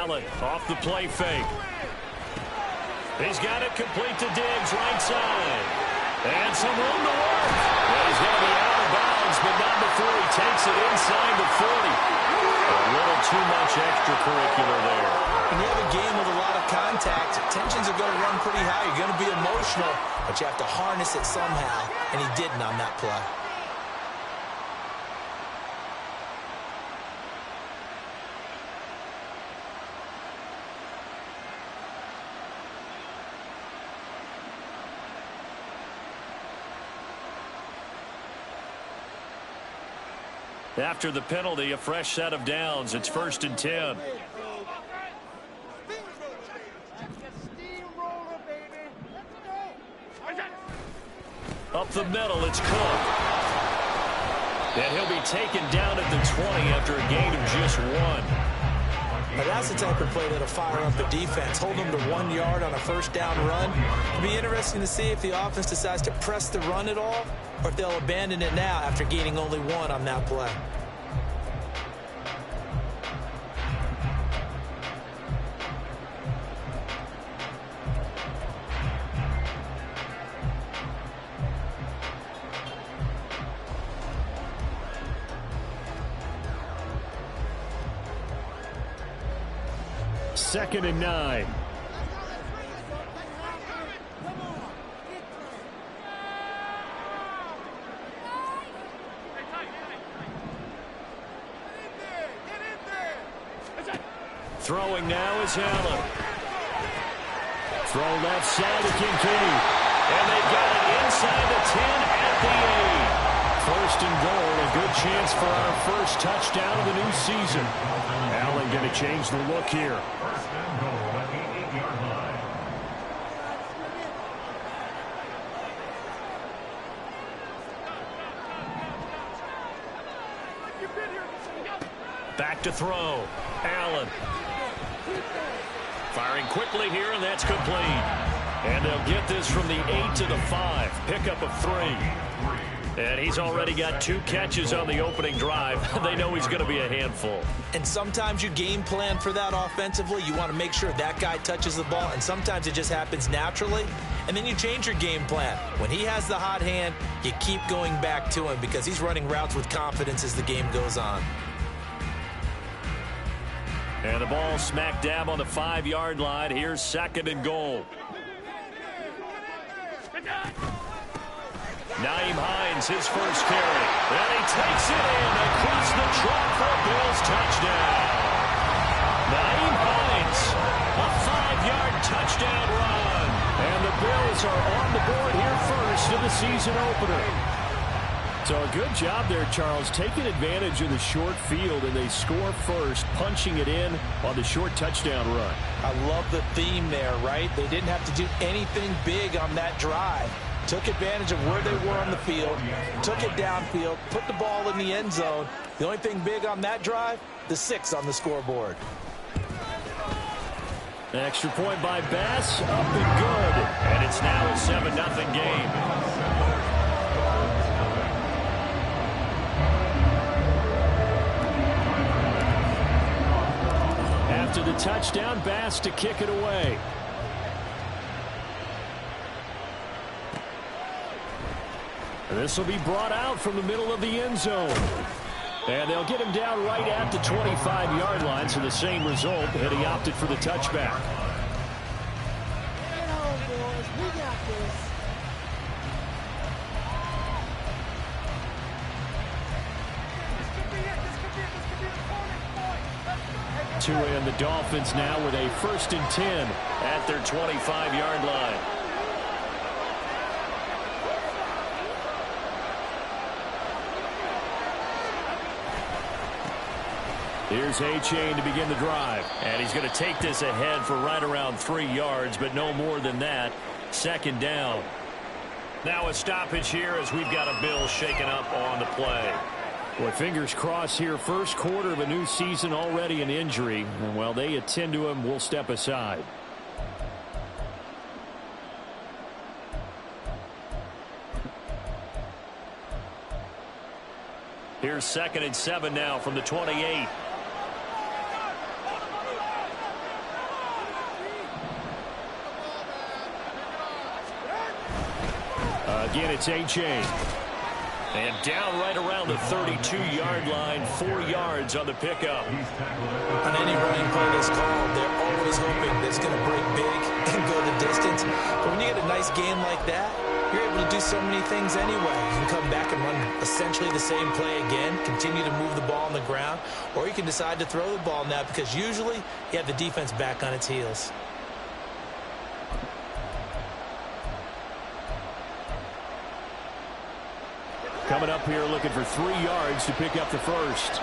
Allen off the play fake. He's got it complete to Diggs, right side. And some room to work. Well, he's going to be out of bounds, but not before he takes it inside the 40. A little too much extracurricular there. When you have a game with a lot of contact, tensions are going to run pretty high. You're going to be emotional, but you have to harness it somehow, and he didn't on that play. After the penalty, a fresh set of downs. It's 1st and 10. Up the middle, it's Cook. And he'll be taken down at the 20 after a gain of just 1. Now that's the type of play that'll fire up the defense. Hold them to 1 yard on a first down run. It'll be interesting to see if the offense decides to press the run at all, or if they'll abandon it now after gaining only 1 on that play. Second and 9. Throwing now is Allen. Throw left side to Kincaid. And they got it inside the 10 at the 8. 1st and goal, a good chance for our first touchdown of the new season. Allen going to change the look here. Back to throw. Allen. Firing quickly here, and that's complete. And they'll get this from the 8 to the 5. Pickup of 3. And he's already got 2 catches on the opening drive. They know he's going to be a handful. And sometimes you game plan for that offensively. You want to make sure that guy touches the ball, and sometimes it just happens naturally. And then you change your game plan. When he has the hot hand, you keep going back to him because he's running routes with confidence as the game goes on. And the ball smack dab on the 5-yard line. Here's 2nd and goal. Nyheim Hines, his first carry. And he takes it in across the track for a Bills touchdown. Nyheim Hines, a 5-yard touchdown run. And the Bills are on the board here first in the season opener. So a good job there, Charles, taking advantage of the short field, and they score first, punching it in on the short touchdown run. I love the theme there, right? They didn't have to do anything big on that drive. Took advantage of where they were on the field, took it downfield, put the ball in the end zone. The only thing big on that drive, the 6 on the scoreboard. An extra point by Bass, up and good. And it's now a 7-0 game. After the touchdown, Bass to kick it away. This will be brought out from the middle of the end zone. And they'll get him down right at the 25-yard line, so the same result, and he opted for the touchback. Get home, boys. We got this. And the Dolphins now with a 1st and 10 at their 25-yard line. Here's A-Chain to begin the drive. And he's going to take this ahead for right around 3 yards, but no more than that. 2nd down. Now a stoppage here as we've got a Bill shaken up on the play. Boy, fingers crossed here. First quarter of a new season, already an injury. And while they attend to him, we'll step aside. Here's 2nd and 7 now from the 28. again, it's A.J. And down right around the 32-yard line, 4 yards on the pickup. On any running play that's called, they're always hoping that it's going to break big and go the distance. But when you get a nice game like that, you're able to do so many things anyway. You can come back and run essentially the same play again, continue to move the ball on the ground, or you can decide to throw the ball now because usually you have the defense back on its heels. Coming up here looking for 3 yards to pick up the first.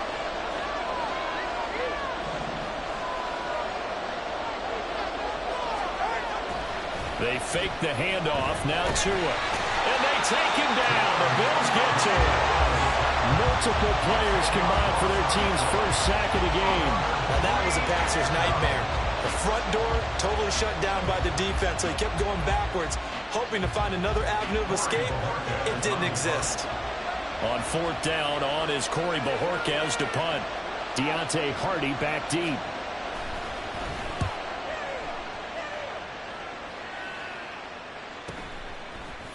They fake the handoff, now Tua. And they take him down. The Bills get to it. Multiple players combined for their team's first sack of the game. Now that was a passer's nightmare. The front door totally shut down by the defense, so he kept going backwards, hoping to find another avenue of escape. It didn't exist. On 4th down, on is Corey Bojorquez to punt. Deontay Hardy back deep.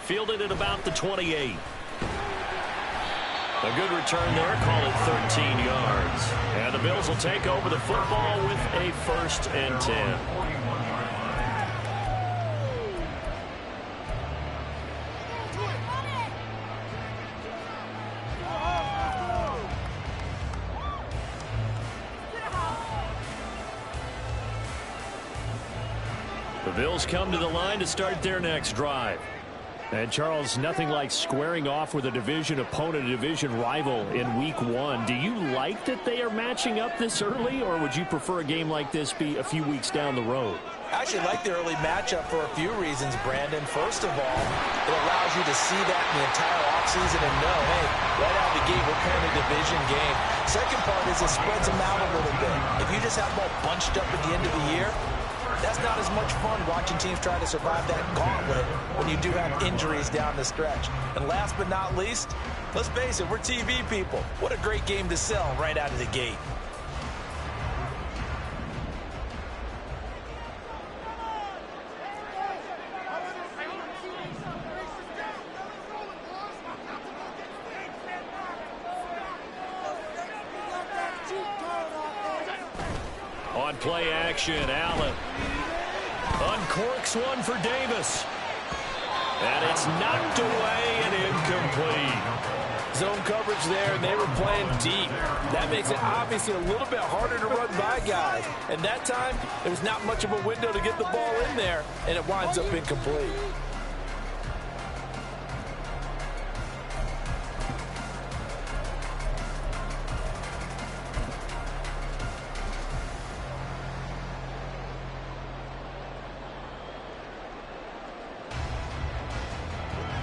Fielded at about the 28. A good return there, call it 13 yards. And the Bills will take over the football with a 1st and 10. The Bills come to the line to start their next drive. And, Charles, nothing like squaring off with a division opponent, a division rival in Week 1. Do you like that they are matching up this early, or would you prefer a game like this be a few weeks down the road? I actually like the early matchup for a few reasons, Brandon. First of all, it allows you to see that in the entire offseason and know, hey, right out of the gate, we're playing a division game. Second part is it spreads them out a little bit. If you just have them all bunched up at the end of the year, that's not as much fun watching teams try to survive that gauntlet when you do have injuries down the stretch. And last but not least, let's face it, we're TV people. What a great game to sell right out of the gate. On play action, Allen uncorks one for Davis. And it's knocked away and incomplete. Zone coverage there, and they were playing deep. That makes it obviously a little bit harder to run by guys. And that time, there was not much of a window to get the ball in there, and it winds up incomplete.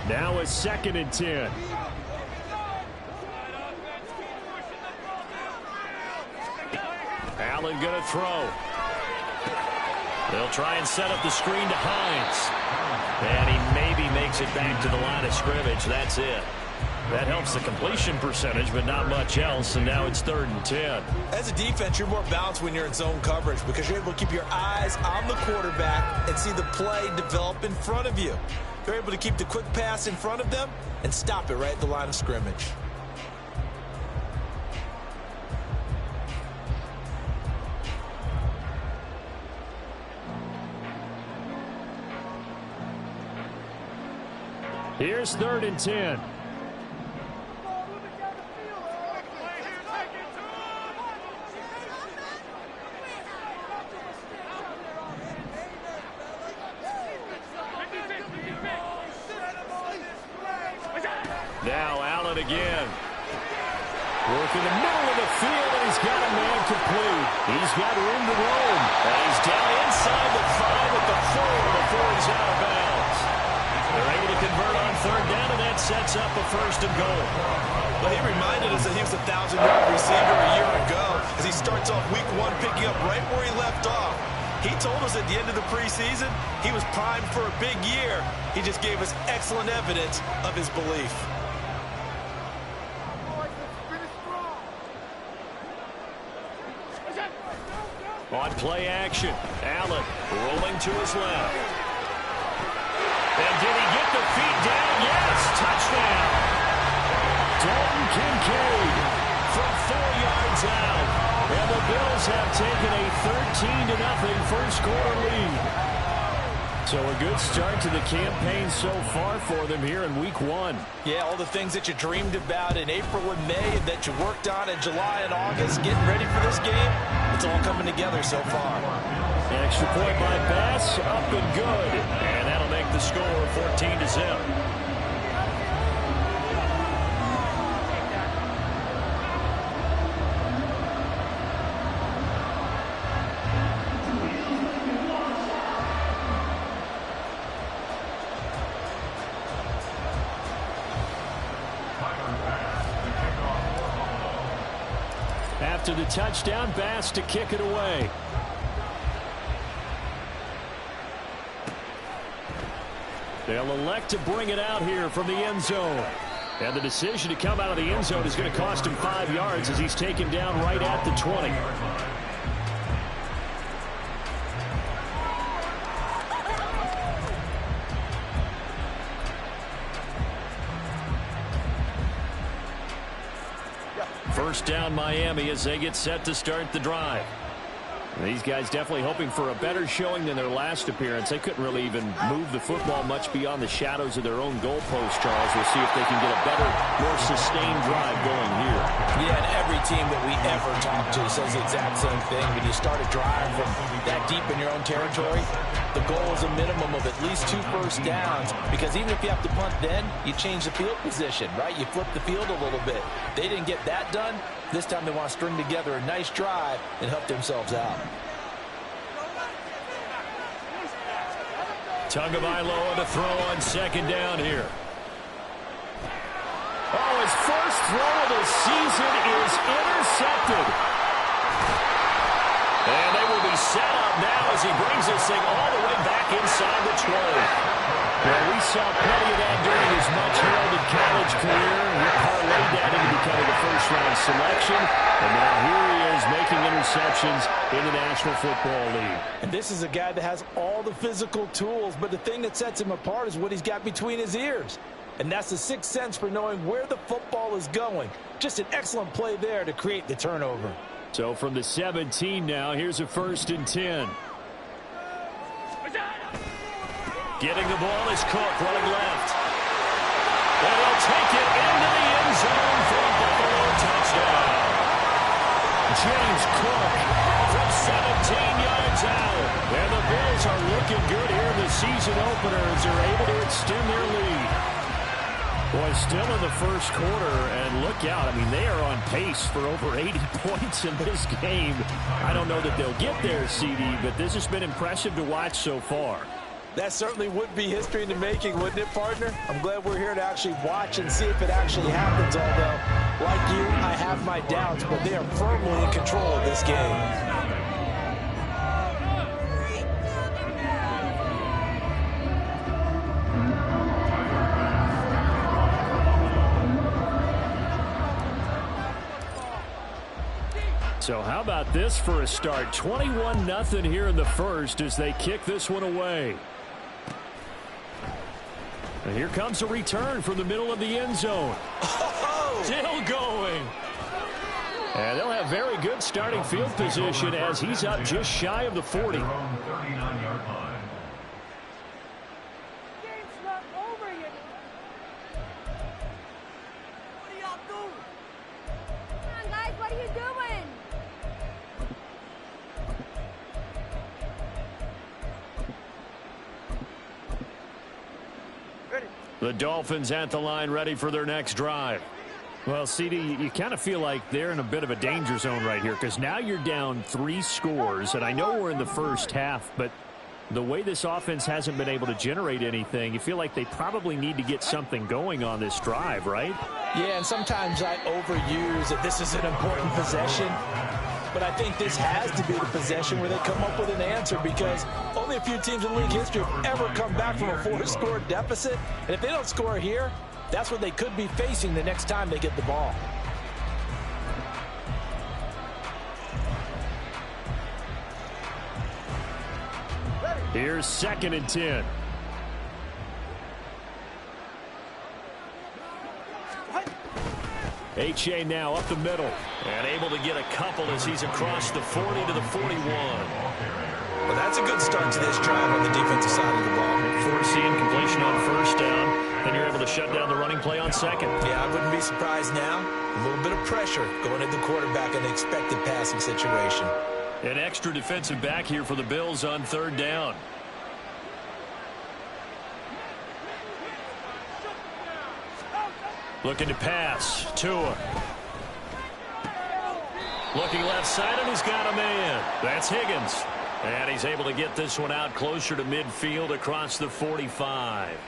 Now a 2nd and 10. Allen going to throw. They'll try and set up the screen to Hines. And he maybe makes it back to the line of scrimmage. That's it. That helps the completion percentage, but not much else. And now it's 3rd and 10. As a defense, you're more balanced when you're in zone coverage because you're able to keep your eyes on the quarterback and see the play develop in front of you. They're able to keep the quick pass in front of them and stop it right at the line of scrimmage. Here's 3rd and 10. Now Allen again. Working the middle of the field, and he's got a man complete. He's got room to roam. And he's down inside the 5 at the 4 before he's out of bounds. They're able to convert on 3rd down, and that sets up a 1st and goal. Well, he reminded us that he was a 1,000-yard receiver a year ago as he starts off Week 1 picking up right where he left off. He told us at the end of the preseason he was primed for a big year. He just gave us excellent evidence of his belief. On play action, Allen rolling to his left. And did he get the feet down? Yes! Dalton Kincaid from 4 yards out. And the Bills have taken a 13-0 first quarter lead. So a good start to the campaign so far for them here in week 1. Yeah, all the things that you dreamed about in April and May and that you worked on in July and August, getting ready for this game, it's all coming together so far. Extra point by Bass, up and good. And that'll make the score 14-0. After the touchdown, Bass to kick it away. They'll elect to bring it out here from the end zone. And the decision to come out of the end zone is going to cost him 5 yards as he's taken down right at the 20. First down Miami as they get set to start the drive. These guys definitely hoping for a better showing than their last appearance. They couldn't really even move the football much beyond the shadows of their own goalpost, Charles. We'll see if they can get a better, more sustained drive going here. Yeah, and every team that we ever talk to says the exact same thing. When you start a drive from that deep in your own territory, the goal is a minimum of at least 2 first downs, because even if you have to punt then, you change the field position, right? You flip the field a little bit. They didn't get that done. This time they want to string together a nice drive and help themselves out. Tagovailoa to throw on second down here. Oh, his first throw of the season is intercepted. And they will be set up now as he brings this thing all the way back inside the 20. Well, we saw plenty of that during his much-heralded college career. He parlayed that into becoming a first-round selection. And now here he is making interceptions in the National Football League. And this is a guy that has all the physical tools, but the thing that sets him apart is what he's got between his ears. And that's the sixth sense for knowing where the football is going. Just an excellent play there to create the turnover. So from the 17 now, here's a 1st and 10. Getting the ball is Cook running left. And he'll take it into the end zone for a Buffalo touchdown. James Cook from 17 yards out. And the Bills are looking good here in the season opener as they're able to extend their lead. Boy, still in the first quarter, and look out. I mean, they are on pace for over 80 points in this game. I don't know that they'll get there, CD, but this has been impressive to watch so far. That certainly would be history in the making, wouldn't it, partner? I'm glad we're here to actually watch and see if it actually happens, although, like you, I have my doubts, but they are firmly in control of this game. So how about this for a start? 21-0 here in the first as they kick this one away. And here comes a return from the middle of the end zone. Oh! Still going. And they'll have very good starting field position as he's up just shy of the 40. The Dolphins at the line ready for their next drive. Well, CD, you kind of feel like they're in a bit of a danger zone right here because now you're down 3 scores, and I know we're in the first half, but the way this offense hasn't been able to generate anything, you feel like they probably need to get something going on this drive, right? Yeah, and sometimes I overuse that this is an important possession. But I think this has to be the possession where they come up with an answer because only a few teams in league history have ever come back from a 4-score deficit. And if they don't score here, that's what they could be facing the next time they get the ball. Here's 2nd and 10. H.A. now up the middle. And able to get a couple as he's across the 40 to the 41. Well, that's a good start to this drive on the defensive side of the ball. Forcing completion on first down. Then you're able to shut down the running play on second. Yeah, I wouldn't be surprised now. A little bit of pressure going at the quarterback in an expected passing situation. An extra defensive back here for the Bills on third down. Looking to pass. Tua. Looking left side, and he's got a man. That's Higgins. And he's able to get this one out closer to midfield across the 45.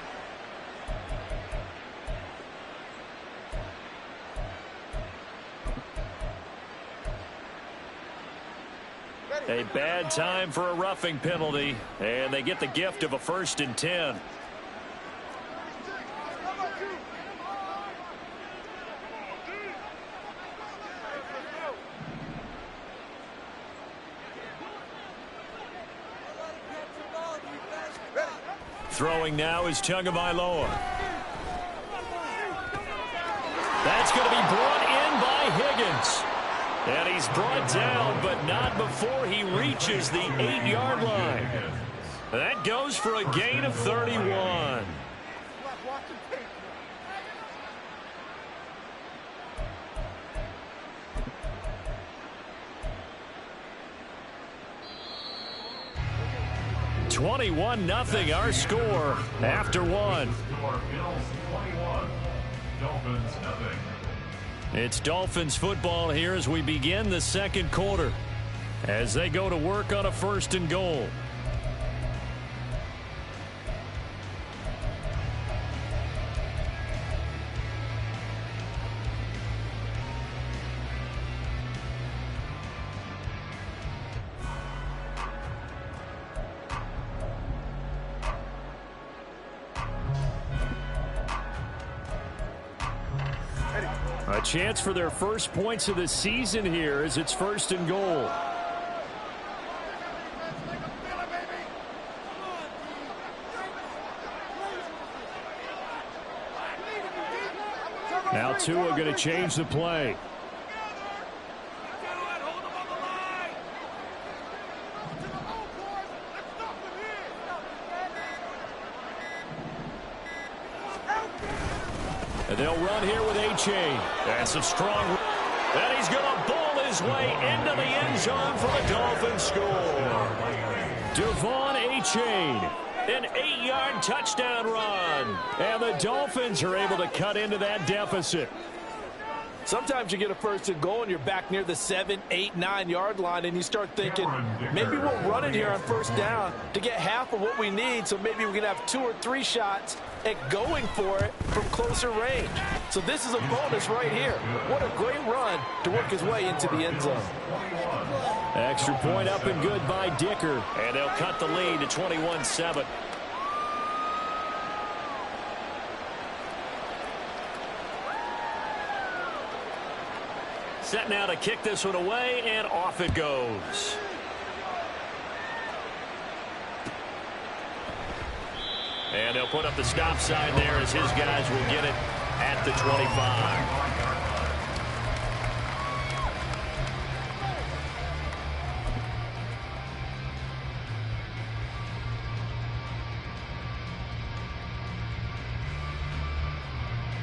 A bad time for a roughing penalty, and they get the gift of a 1st and 10. Throwing now is Tagovailoa. That's going to be brought in by Higgins. And he's brought down, but not before he reaches the 8-yard line. That goes for a gain of 31. (21-0) our score after one. It's Dolphins football here as we begin the second quarter, as they go to work on a 1st and goal. A chance for their first points of the season here as it's 1st and goal. Now Tua going to change the play. And they'll run here with A-Chain. That's a strong. And he's going to bowl his way into the end zone for the Dolphins score. Devon A-Chain. An 8-yard touchdown run. And the Dolphins are able to cut into that deficit. Sometimes you get a 1st and goal and you're back near the 7, 8, 9-yard line and you start thinking, maybe we'll run it here on 1st down to get half of what we need, so maybe we can have 2 or 3 shots at going for it from closer range. So this is a bonus right here. What a great run to work his way into the end zone. Extra point up and good by Dicker. And they'll cut the lead to 21-7. Set now to kick this one away, and off it goes. And they'll put up the stop sign there as his guys will get it at the 25.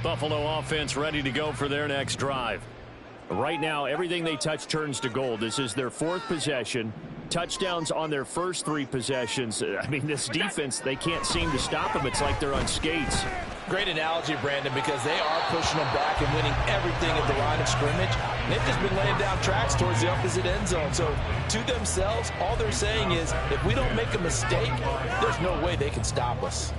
Buffalo offense ready to go for their next drive. Right now, everything they touch turns to gold. This is their 4th possession. Touchdowns on their first 3 possessions. I mean, this defense, they can't seem to stop them. It's like they're on skates. Great analogy, Brandon, because they are pushing them back and winning everything at the line of scrimmage. They've just been laying down tracks towards the opposite end zone. So, to themselves, all they're saying is, if we don't make a mistake, there's no way they can stop us.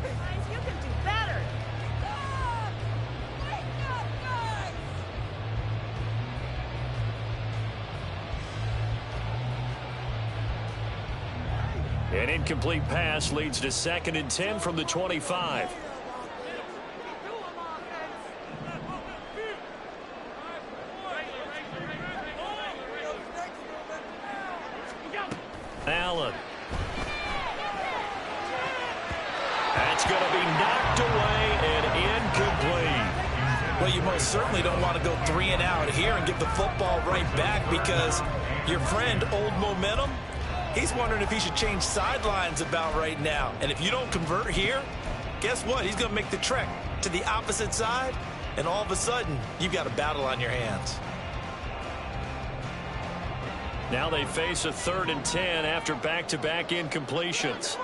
An incomplete pass leads to 2nd and 10 from the 25. Allen. That's going to be knocked away and incomplete. Well, you most certainly don't want to go 3 and out here and give the football right back, because your friend, Old Momentum, he's wondering if he should change sidelines about right now. And if you don't convert here, guess what? He's going to make the trek to the opposite side, and all of a sudden, you've got a battle on your hands. Now they face a 3rd and 10 after back-to-back incompletions.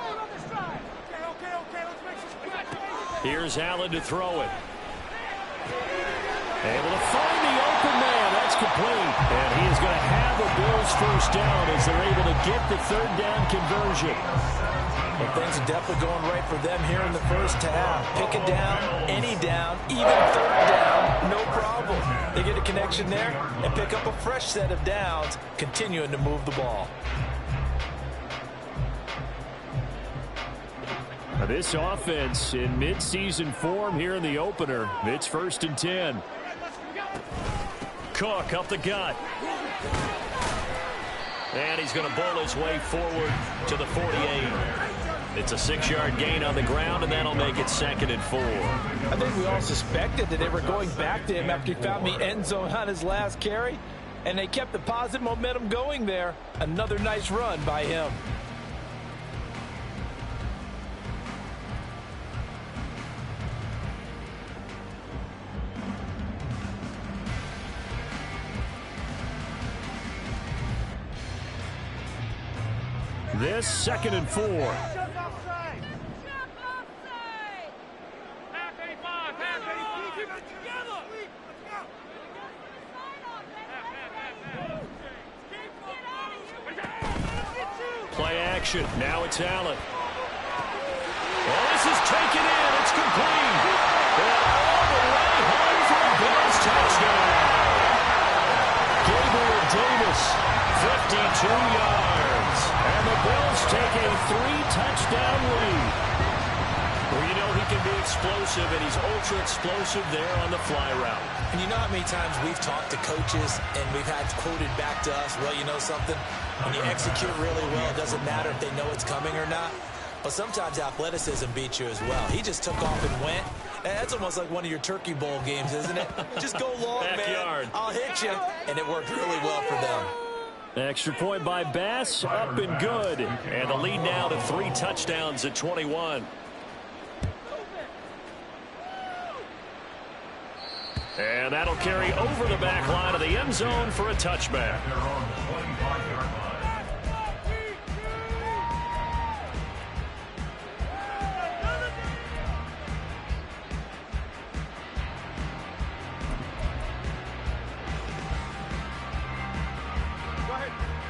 Here's Allen to throw it. Able to find the open man. That's complete. And he is going to have a Bills first down as they're able to get the 3rd down conversion. Well, things are definitely going right for them here in the first half. Pick a down, any down, even 3rd down, no problem. They get a connection there and pick up a fresh set of downs, continuing to move the ball. This offense in midseason form here in the opener. It's 1st and 10. Cook up the gut. And he's going to bowl his way forward to the 48. It's a 6-yard gain on the ground, and that'll make it 2nd and 4. I think we all suspected that they were going back to him after he found the end zone on his last carry, and they kept the positive momentum going there. Another nice run by him. This 2nd and 4. Play action. Now it's Allen. Well, this is taken in. It's complete. And all the way home for a Bills touchdown. Gabriel Davis, 52 yards. And the Bills take a 3-touchdown lead. Well, you know he can be explosive, and he's ultra-explosive there on the fly route. And you know how many times we've talked to coaches and we've had quoted back to us, well, you know something? When you execute really well, it doesn't matter if they know it's coming or not. But sometimes athleticism beats you as well. He just took off and went. And that's almost like one of your Turkey Bowl games, isn't it? Just go long, Backyard. man. I'll hit you. And it worked really well for them. Extra point by Bass, up and good. And the lead now to 3 touchdowns at 21. And that'll carry over the back line of the end zone for a touchback.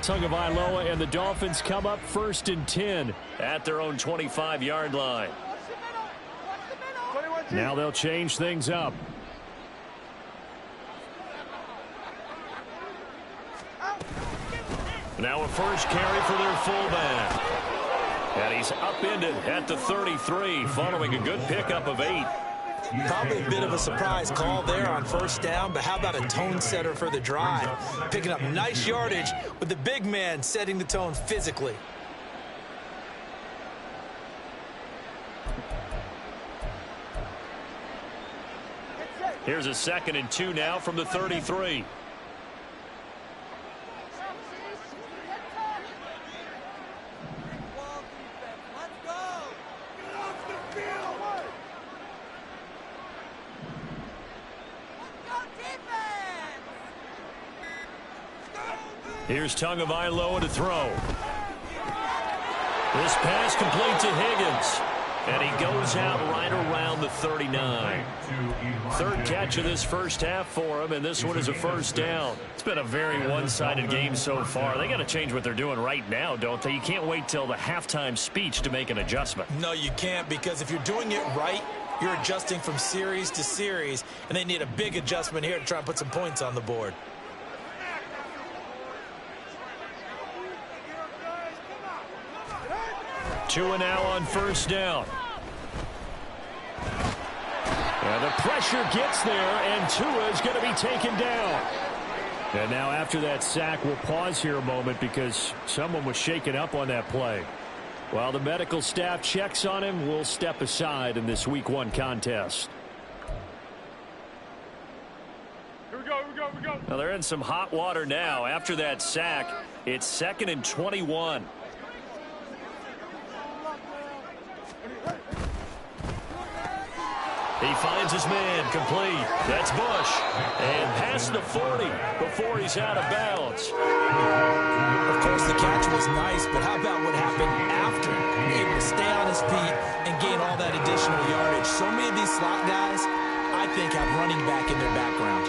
Tagovailoa and the Dolphins come up 1st and 10 at their own 25-yard line. Now they'll change things up. Now a first carry for their fullback. And he's upended at the 33 following a good pickup of 8. Probably a bit of a surprise call there on 1st down, but how about a tone setter for the drive? Picking up nice yardage with the big man setting the tone physically. Here's a 2nd and 2 now from the 33. Here's Tagovailoa to throw. This pass complete to Higgins. And he goes out right around the 39. 3rd catch of this first half for him, and this one is a 1st down. It's been a very one-sided game so far. They got to change what they're doing right now, don't they? You can't wait till the halftime speech to make an adjustment. No, you can't, because if you're doing it right, you're adjusting from series to series, and they need a big adjustment here to try and put some points on the board. Tua now on 1st down. And the pressure gets there, and Tua is going to be taken down. And now after that sack, we'll pause here a moment because someone was shaken up on that play. While the medical staff checks on him, we'll step aside in this Week 1 contest. Well, they're in some hot water now. After that sack, it's 2nd and 21. He finds his man, complete. That's Bush. And past the 40 before he's out of bounds. Of course, the catch was nice, but how about what happened after? Able to stay on his feet and gain all that additional yardage. So many of these slot guys, I think, have running back in their background.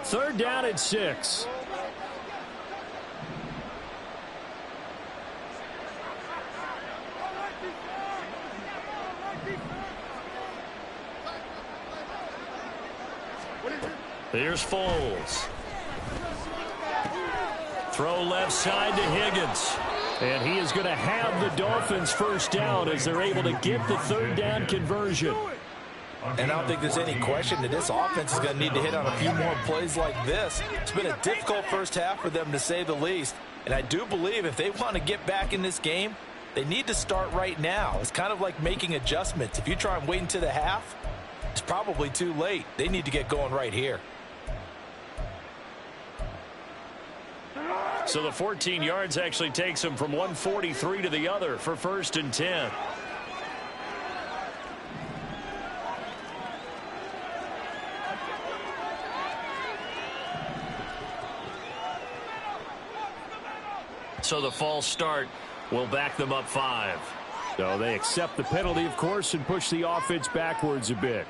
Third down and 6. Here's Foles. Throw left side to Higgins. And he is going to have the Dolphins first down as they're able to get the third down conversion. And I don't think there's any question that this offense is going to need to hit on a few more plays like this. It's been a difficult first half for them, to say the least. And I do believe if they want to get back in this game, they need to start right now. It's kind of like making adjustments. If you try and wait until the half, it's probably too late. They need to get going right here. So the 14 yards actually takes him from 143 to the other for 1st and 10. So the false start will back them up 5. So they accept the penalty, of course, and push the offense backwards a bit.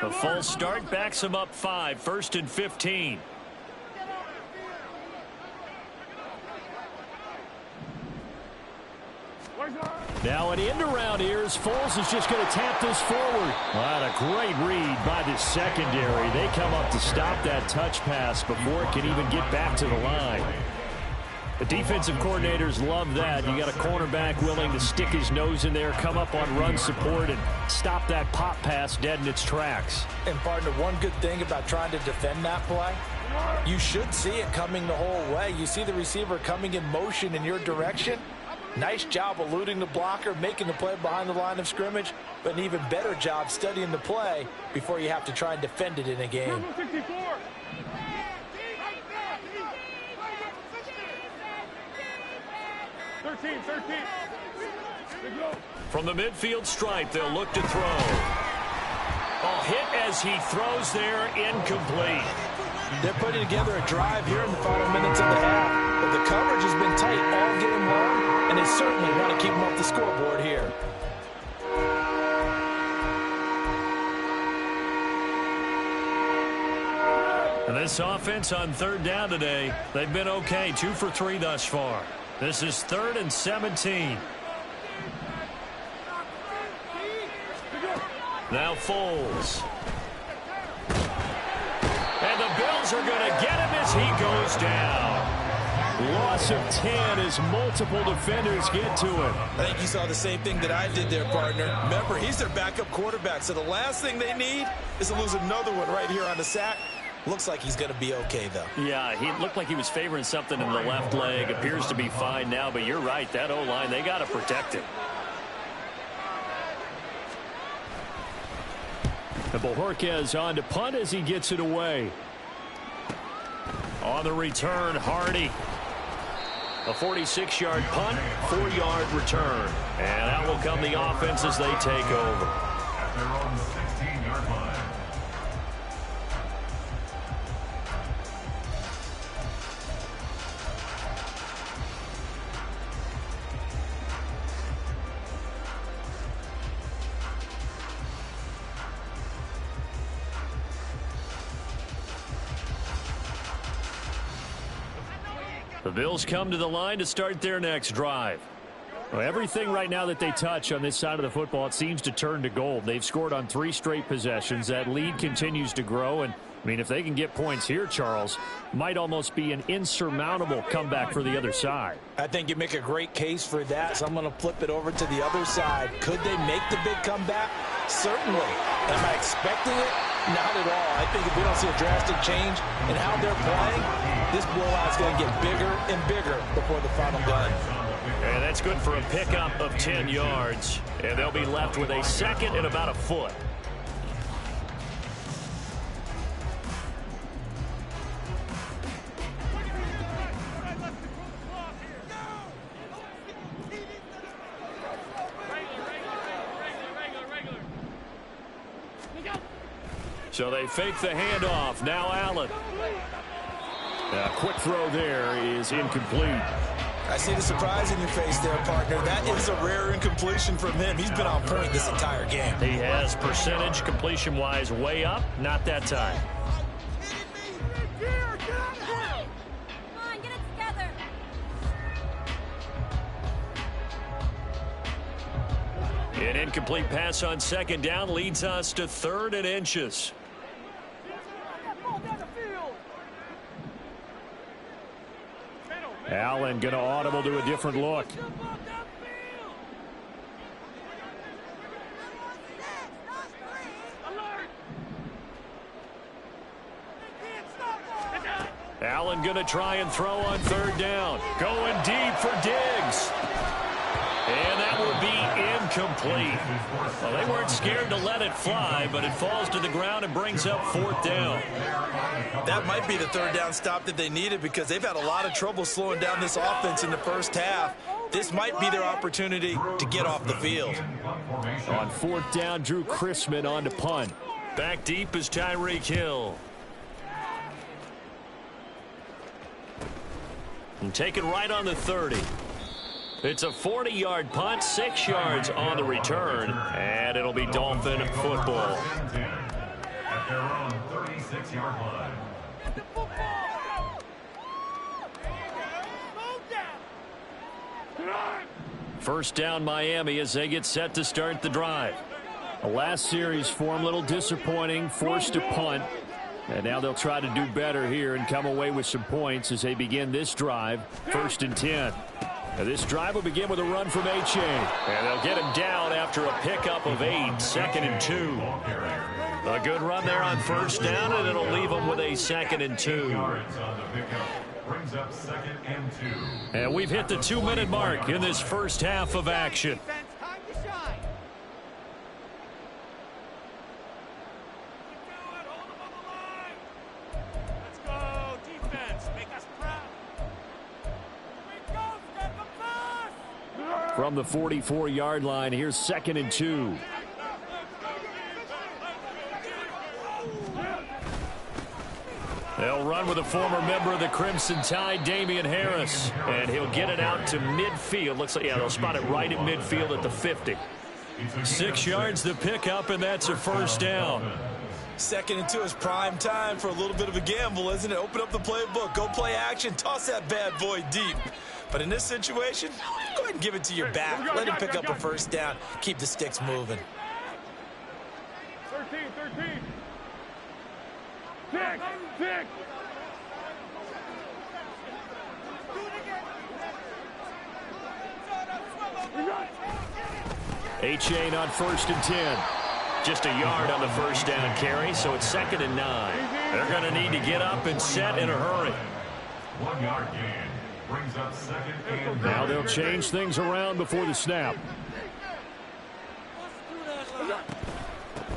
The false start backs him up 5, 1st and 15. Now an end around here as Foles is just going to tap this forward. What a great read by the secondary. They come up to stop that touch pass before it can even get back to the line. The defensive coordinators love that. You got a cornerback willing to stick his nose in there, come up on run support, and stop that pop pass dead in its tracks. And partner, one good thing about trying to defend that play, you should see it coming the whole way. You see the receiver coming in motion in your direction. Nice job eluding the blocker, making the play behind the line of scrimmage, but an even better job studying the play before you have to try and defend it in a game. From the midfield stripe, they'll look to throw. Hit as he throws there, incomplete. They're putting together a drive here in the final minutes of the half, but the coverage has been tight all game long, and they certainly want to keep them off the scoreboard here. And this offense on third down today, they've been okay, 2 for 3 thus far. This is 3rd and 17. Now Foles. And the Bills are going to get him as he goes down. Loss of 10 as multiple defenders get to him. I think you saw the same thing that I did there, partner. Remember, he's their backup quarterback, so the last thing they need is to lose another one right here on the sack. Looks like he's going to be okay, though. Yeah, he looked like he was favoring something in the left leg. Appears to be fine now, but you're right. That O-line, they got to protect him. And Bojorquez on to punt as he gets it away. On the return, Hardy. A 46-yard punt, 4-yard return. And out will come the offense as they take over. At their own 16-yard line. The Bills come to the line to start their next drive. Well, everything right now that they touch on this side of the football, it seems to turn to gold. They've scored on 3 straight possessions. That lead continues to grow. And, I mean, if they can get points here, Charles, might almost be an insurmountable comeback for the other side. I think you make a great case for that, so I'm going to flip it over to the other side. Could they make the big comeback? Certainly. Am I expecting it? Not at all. I think if we don't see a drastic change in how they're playing, this blowout's going to get bigger and bigger before the final gun. And that's good for a pickup of 10 yards. And they'll be left with a second and about a foot. So they fake the handoff. Now Allen. A quick throw there is incomplete. I see the surprise in your face there, partner. That is a rare incompletion from him. He's been on point this entire game. He has percentage completion-wise way up. Not that time. Come on, get it together. An incomplete pass on second down leads us to 3rd and inches. Allen going to audible to a different look. Allen going to try and throw on 3rd down. Going deep for Diggs. And that would be incomplete. Well, they weren't scared to let it fly, but it falls to the ground and brings up 4th down. That might be the 3rd down stop that they needed because they've had a lot of trouble slowing down this offense in the first half. This might be their opportunity to get off the field. On 4th down, Drew Chrisman on to punt. Back deep is Tyreek Hill. And take it right on the 30. It's a 40-yard punt, 6 yards on the return, and it'll be Dolphin football. At their own 36-yard line. First down Miami as they get set to start the drive. The last series for them, a little disappointing, forced to punt. And now they'll try to do better here and come away with some points as they begin this drive, 1st and 10. Now this drive will begin with a run from H.A. And they'll get him down after a pickup of 8, 2nd and 2. A good run there on 1st down, and it'll leave them with a 2nd and 2. Brings up 2nd and 2. And we've hit the 2-minute mark in this first half of action. From the 44-yard line, here's 2nd and 2. They'll run with a former member of the Crimson Tide, Damian Harris. And he'll get it out to midfield. Looks like, yeah, they'll spot it right at midfield at the 50. 6 yards the pickup, and that's a 1st down. 2nd and 2 is prime time for a little bit of a gamble, isn't it? Open up the playbook, go play action, toss that bad boy deep. But in this situation, go ahead and give it to your back. Let him pick up a 1st down. Keep the sticks moving. 13. 6. H.A. on 1st and 10. Just a yard on the 1st down carry, so it's 2nd and 9. They're going to need to get up and set in a hurry. 1 yard gain. Brings up 2nd and 9. Now they'll change things around before the snap.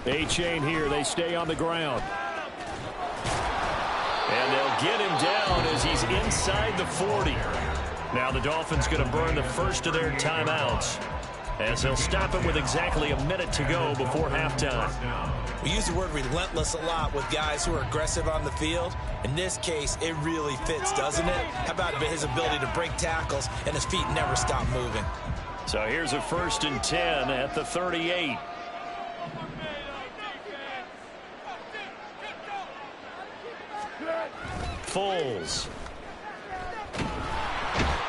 A-chain here. They stay on the ground. And they'll get him down as he's inside the 40. Now the Dolphins going to burn the first of their timeouts as they'll stop it with exactly a minute to go before halftime. We use the word relentless a lot with guys who are aggressive on the field. In this case, it really fits, doesn't it? How about his ability to break tackles and his feet never stop moving? So here's a 1st and 10 at the 38. Foles.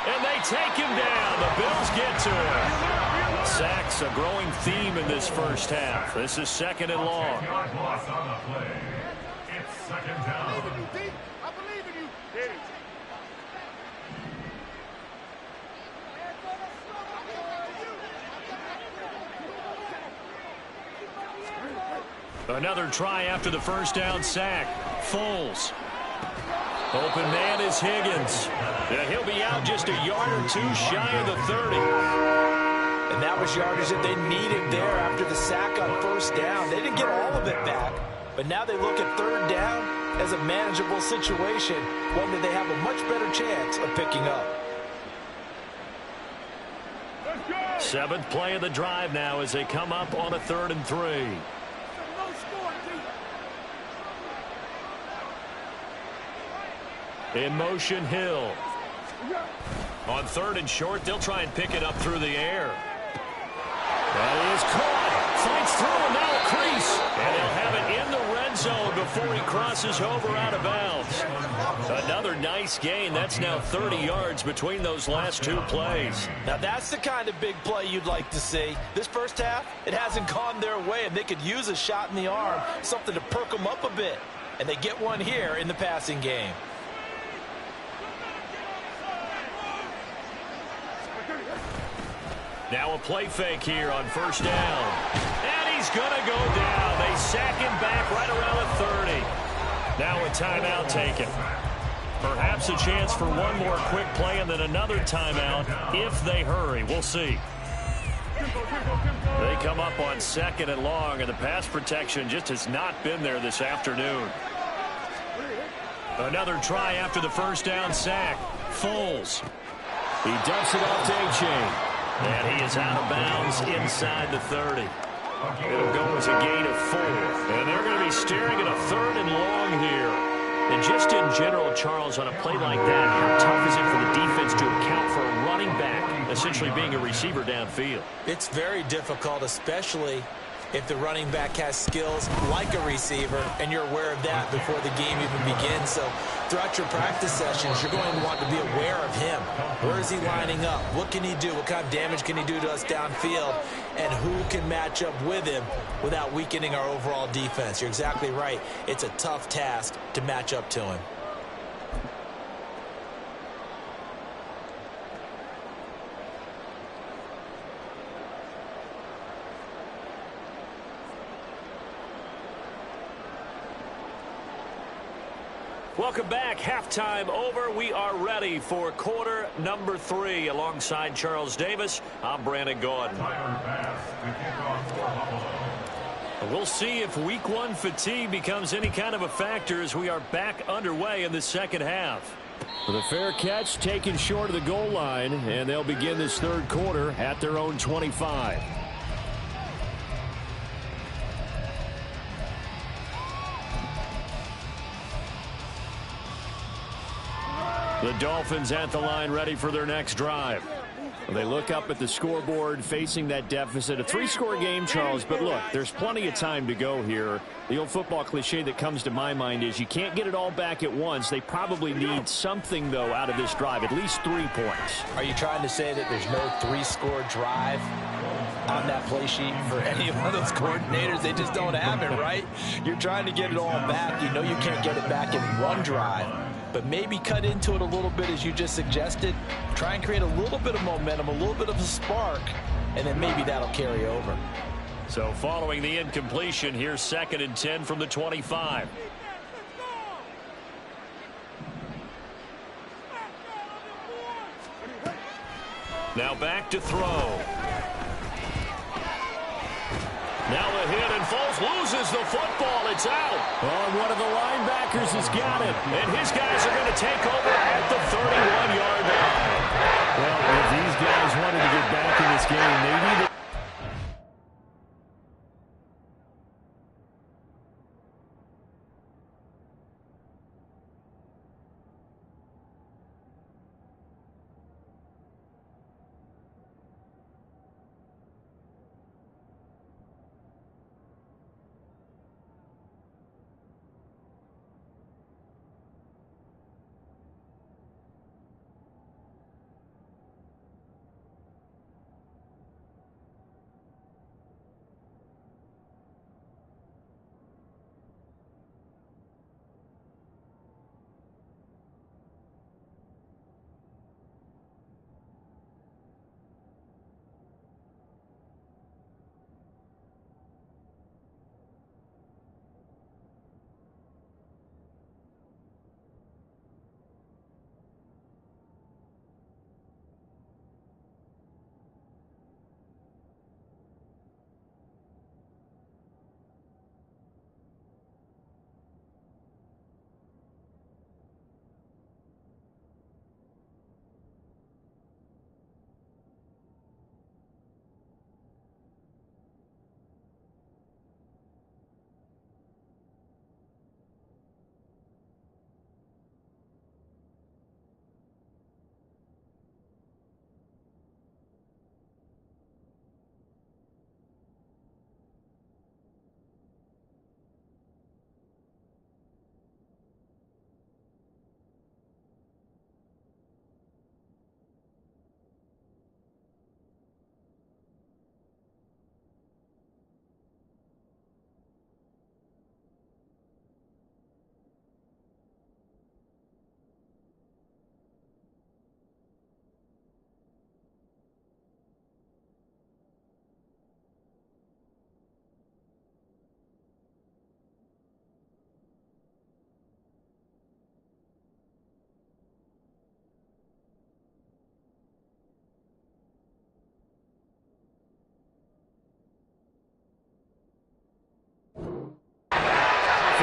And they take him down. The Bills get to him. Sacks a growing theme in this first half. This is 2nd and long. Yard loss on the play. It's 2nd down. I believe in you. Another try after the first down sack. Foles. Open man is Higgins. Yeah, he'll be out just a yard or two shy of the 30. And that was yardage that they needed there after the sack on first down. They didn't get all of it back, but now they look at third down as a manageable situation, one that they have a much better chance of picking up. Seventh play of the drive now as they come up on a 3rd and 3. In motion, Hill. On 3rd and short, they'll try and pick it up through the air. That is caught. Fights through and now a crease. And they'll have it in the red zone before he crosses over out of bounds. Another nice gain. That's now 30 yards between those last two plays. Now that's the kind of big play you'd like to see. This first half, it hasn't gone their way, and they could use a shot in the arm, something to perk them up a bit. And they get one here in the passing game. Now a play fake here on first down. And he's going to go down. They sack him back right around the 30. Now a timeout taken. Perhaps a chance for one more quick play and then another timeout if they hurry. We'll see. They come up on 2nd and long, and the pass protection just has not been there this afternoon. Another try after the first down sack. Foles. He dumps it off to A-Chain. And he is out of bounds inside the 30. It'll go as a gain of 4. And they're going to be staring at a 3rd and long here. And just in general, Charles, on a play like that, how tough is it for the defense to account for a running back essentially being a receiver downfield? It's very difficult, especially if the running back has skills like a receiver, and you're aware of that before the game even begins. So throughout your practice sessions, you're going to want to be aware of him. Where is he lining up? What can he do? What kind of damage can he do to us downfield? And who can match up with him without weakening our overall defense? You're exactly right. It's a tough task to match up to him. Welcome back. Halftime over. We are ready for quarter number 3. Alongside Charles Davis, I'm Brandon Gordon. We'll see if week 1 fatigue becomes any kind of a factor as we are back underway in the second half. With a fair catch taken short of the goal line, and they'll begin this third quarter at their own 25. The Dolphins at the line ready for their next drive. They look up at the scoreboard facing that deficit. A 3-score game, Charles, but look, there's plenty of time to go here. The old football cliche that comes to my mind is you can't get it all back at once. They probably need something, though, out of this drive, at least 3 points. Are you trying to say that there's no 3-score drive on that play sheet for any one of those coordinators? They just don't have it, right? You're trying to get it all back. You know you can't get it back in one drive. But maybe cut into it a little bit as you just suggested. Try and create a little bit of momentum, a little bit of a spark, and then maybe that'll carry over. So following the incompletion, here's 2nd and 10 from the 25. Now back to throw. Now the hit, and Foles loses the football. It's out. Oh, one of the linebackers has got it. And his guys are going to take over at the 31-yard line. Well, if these guys wanted to get back in this game, they needed.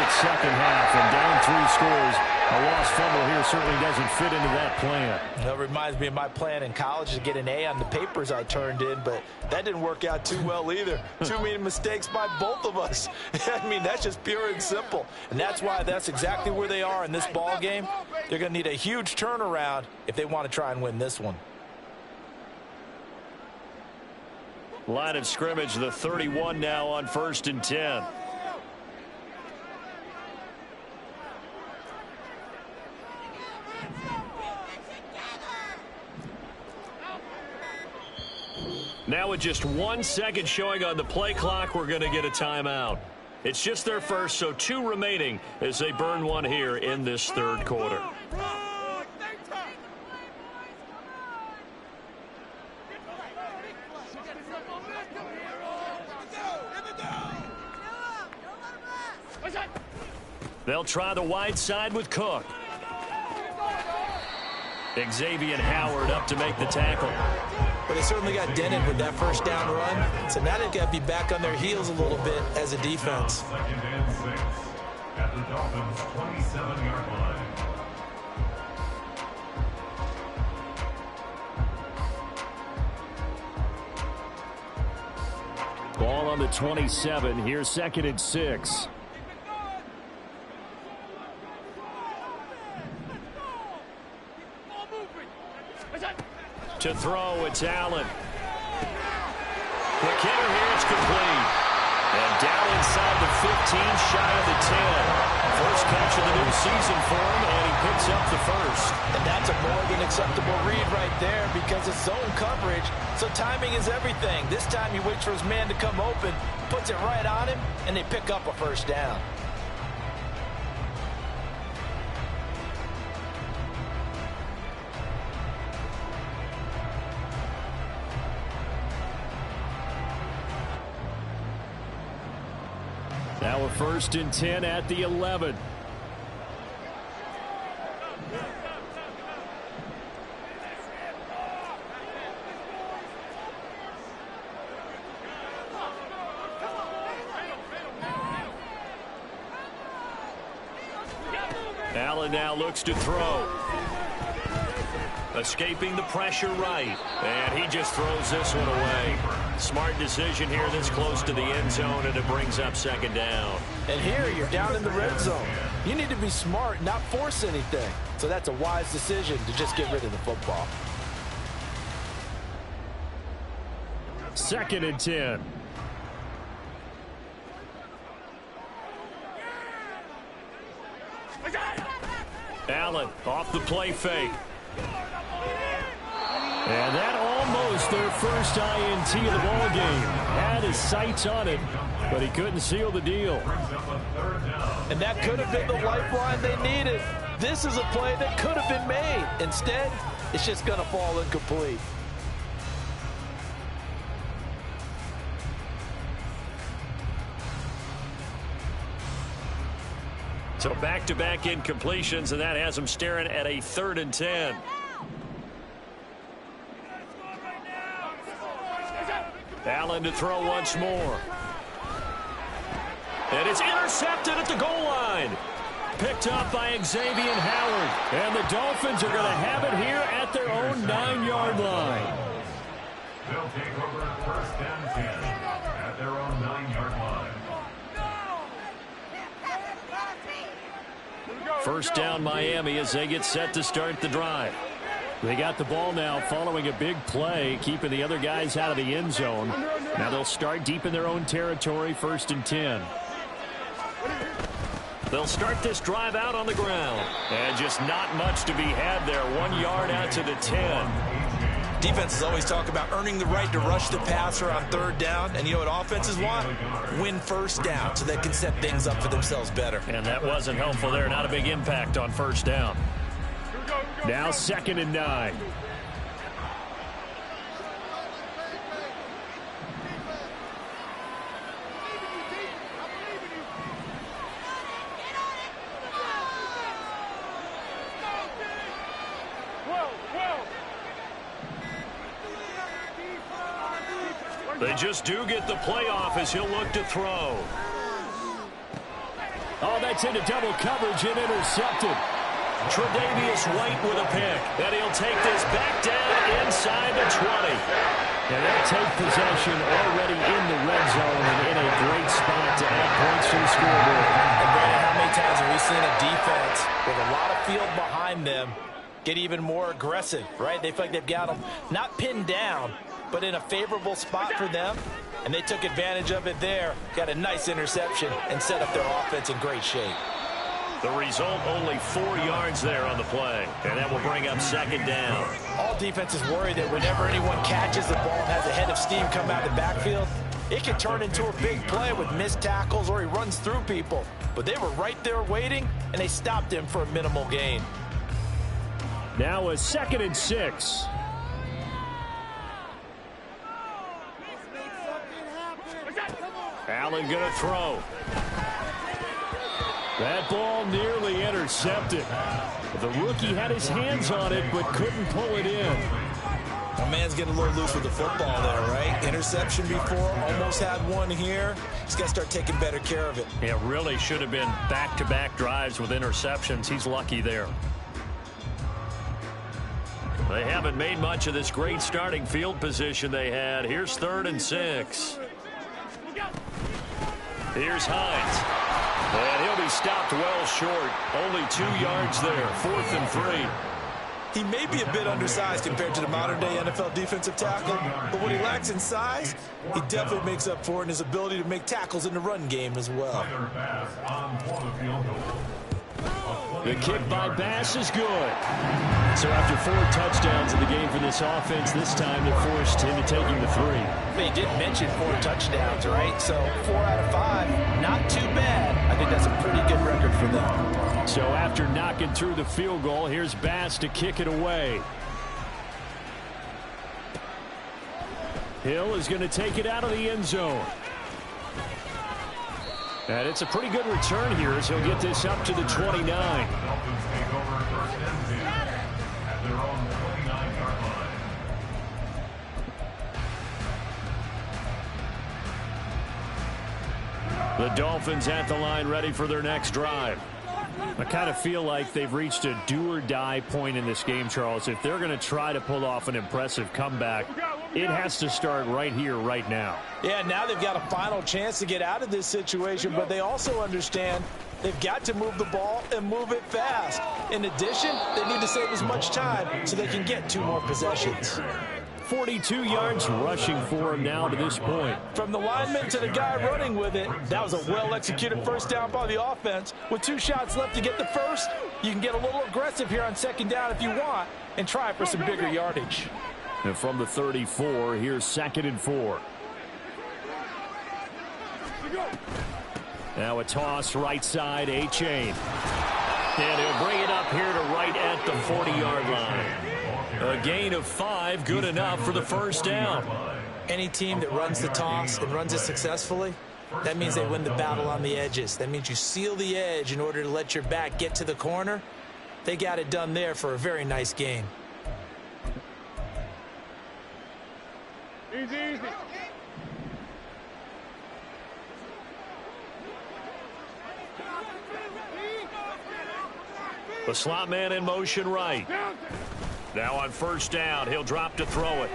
quiet second half and down 3 scores. A lost fumble here certainly doesn't fit into that plan. That reminds me of my plan in college to get an A on the papers I turned in, but that didn't work out too well either. Too many mistakes by both of us. I mean, that's just pure and simple. And that's why that's exactly where they are in this ball game. They're going to need a huge turnaround if they want to try and win this one. Line of scrimmage, the 31 now on 1st and 10. Now with just 1 second showing on the play clock, we're going to get a timeout. It's just their first, so 2 remaining as they burn one here in this 3rd quarter. They'll try the wide side with Cook. Xavier Howard up to make the tackle. But they certainly got dented with that first down run. So now they've got to be back on their heels a little bit as a defense. 2nd and 6 at the Dolphins' 27-yard line. Ball on the 27. Here's 2nd and 6. To throw, it's Allen. Quick hitter here, it's complete. And down inside the 15, shy of the 10. First catch of the new season for him, and he picks up the first. And that's a more than acceptable read right there because it's zone coverage, so timing is everything. This time he waits for his man to come open, puts it right on him, and they pick up a first down. Now a 1st and 10 at the 11. Allen now looks to throw. Escaping the pressure right. And he just throws this one away. Smart decision here this close to the end zone, and it brings up 2nd down. And here you're down in the red zone. You need to be smart, not force anything. So that's a wise decision to just get rid of the football. 2nd and 10. Allen off the play fake. And that almost their first INT of the ball game. Had his sights on it, but he couldn't seal the deal. And that could have been the lifeline they needed. This is a play that could have been made. Instead, it's just going to fall incomplete. So back-to-back incompletions, and that has him staring at a 3rd and 10. Allen to throw once more. And it's intercepted at the goal line. Picked up by Xavier Howard. And the Dolphins are going to have it here at their own 9-yard line. They'll take over 1st and 10 at their own 9-yard line. First down Miami as they get set to start the drive. They got the ball now following a big play, keeping the other guys out of the end zone. Now they'll start deep in their own territory, 1st and 10. They'll start this drive out on the ground. And just not much to be had there. 1 yard out to the 10. Defenses always talk about earning the right to rush the passer on 3rd down. And you know what offenses want? Win 1st down so they can set things up for themselves better. And that wasn't helpful there. Not a big impact on 1st down. Now 2nd and 9. They just do get the playoff as he'll look to throw. Oh, that's into double coverage and intercepted. Tre'Davious White with a pick. And he'll take this back down inside the 20. And they'll take possession already in the red zone and in a great spot to add points to the scoreboard. And Brandon, how many times have we seen a defense with a lot of field behind them get even more aggressive, right? They feel like they've got them not pinned down, but in a favorable spot for them. And they took advantage of it there. Got a nice interception and set up their offense in great shape. The result, only 4 yards there on the play. And that will bring up second down. All defenses worry that whenever anyone catches the ball and has a head of steam come out of the backfield, it can turn into a big play with missed tackles or he runs through people. But they were right there waiting, and they stopped him for a minimal gain. Now a 2nd and 6. Allen going to throw. That ball nearly intercepted. The rookie had his hands on it but couldn't pull it in. My man's getting a little loose with the football there, right? Interception before, almost had one here. He's got to start taking better care of it. It really should have been back-to-back drives with interceptions. He's lucky there. They haven't made much of this great starting field position they had. Here's 3rd and 6. Here's Hines. And he'll be stopped well short. Only 2 yards there. 4th and 3. He may be a bit undersized compared to the modern-day NFL defensive tackle, but what he lacks in size, he definitely makes up for it in his ability to make tackles in the run game as well. The kick by Bass is good. So after 4 touchdowns in the game for this offense, this time they're forced into taking the 3. They did mention 4 touchdowns, right? So 4 out of 5, not too bad. I think that's a pretty good record for them. So after knocking through the field goal, here's Bass to kick it away. Hill is going to take it out of the end zone. And it's a pretty good return here as he'll get this up to the 29. Dolphins take over 1st and 10 at their own 29-yard line. The Dolphins at the line ready for their next drive. I kind of feel like they've reached a do-or-die point in this game, Charles. If they're going to try to pull off an impressive comeback, it has to start right here, right now. Yeah, now they've got a final chance to get out of this situation, but they also understand they've got to move the ball and move it fast. In addition, they need to save as much time so they can get 2 more possessions. 42 yards rushing for him now to this point. From the lineman to the guy running with it, that was a well-executed first down by the offense. With 2 shots left to get the first, you can get a little aggressive here on 2nd down if you want and try for some bigger yardage. And from the 34, here's 2nd and 4. Now a toss right side, A-Chain. And he'll bring it up here to right at the 40-yard line. A gain of 5, good enough for the first down. Any team that runs the toss and runs it successfully, that means they win the battle on the edges. That means you seal the edge in order to let your back get to the corner. They got it done there for a very nice game. Easy, easy. The slot man in motion right. Now on first down, he'll drop to throw it.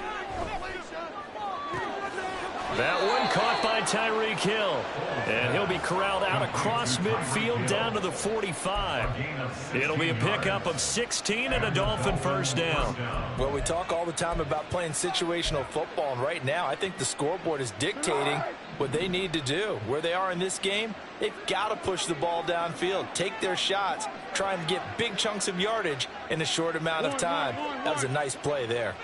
That one caught by Tyreek Hill. And he'll be corralled out across midfield down to the 45. It'll be a pickup of 16 and a Dolphin first down. Well, we talk all the time about playing situational football, and right now I think the scoreboard is dictating what they need to do. Where they are in this game, they've got to push the ball downfield, take their shots, try and get big chunks of yardage in a short amount of time. That was a nice play there.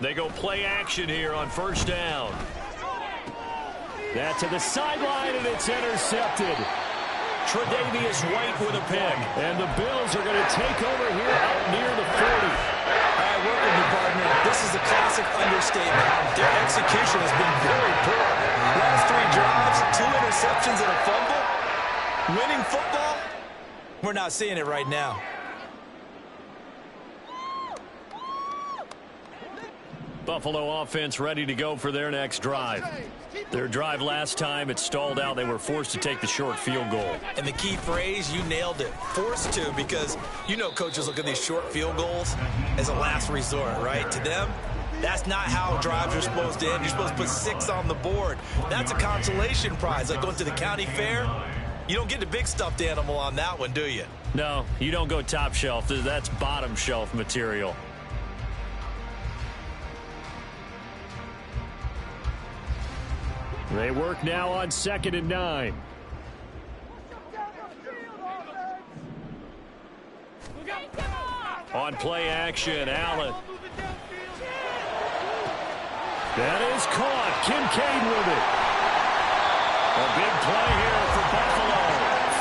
They go play action here on first down. That to the sideline, and it's intercepted. Tre'Davious White with a pick. And the Bills are going to take over here out near the 40. All right, work with me, partner. This is a classic understatement. Their execution has been very poor. Last 3 drives, 2 interceptions and a fumble. Winning football, we're not seeing it right now. Buffalo offense ready to go for their next drive. Their drive last time, it stalled out. They were forced to take the short field goal. And the key phrase, you nailed it, forced to, because you know coaches look at these short field goals as a last resort, right? To them, that's not how drives are supposed to end. You're supposed to put 6 on the board. That's a consolation prize, like going to the county fair. You don't get the big stuffed animal on that one, do you? No, you don't go top shelf. That's bottom shelf material. They work now on 2nd and 9. On play action, Allen. That is caught. Kincaid with it. A big play here for Buffalo.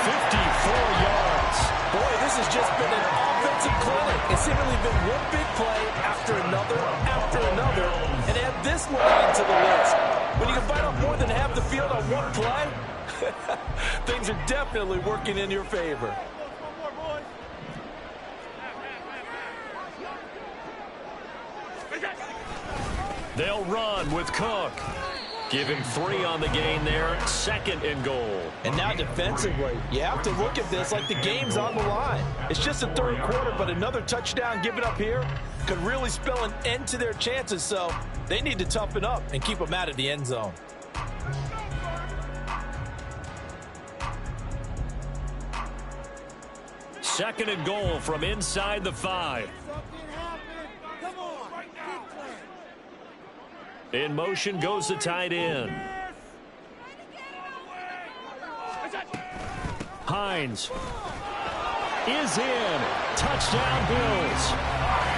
54 yards. Boy, this has just been an offensive clinic. It's simply been one big play after another, and add this line to the list. When you can bite off more than half the field on one play, things are definitely working in your favor. They'll run with Cook. Give him 3 on the gain there. 2nd and goal. And now defensively, you have to look at this like the game's on the line. It's just the 3rd quarter, but another touchdown given up here could really spell an end to their chances, so they need to toughen up and keep them out of the end zone. Second and goal from inside the 5. In motion goes the tight end. Hines is in. Touchdown, Bills.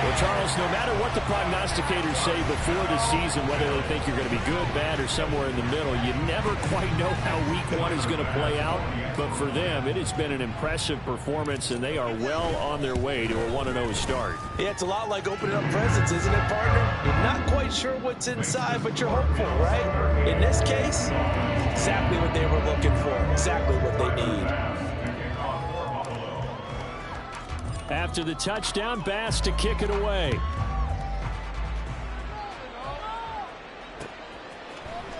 Well, Charles, no matter what the prognosticators say before the season, whether they think you're going to be good, bad, or somewhere in the middle, you never quite know how week 1 is going to play out. But for them, it has been an impressive performance, and they are well on their way to a 1-0 start. Yeah, it's a lot like opening up presents, isn't it, partner? You're not quite sure what's inside, but you're hopeful, right? In this case, exactly what they were looking for, exactly what they need. After the touchdown, Bass to kick it away.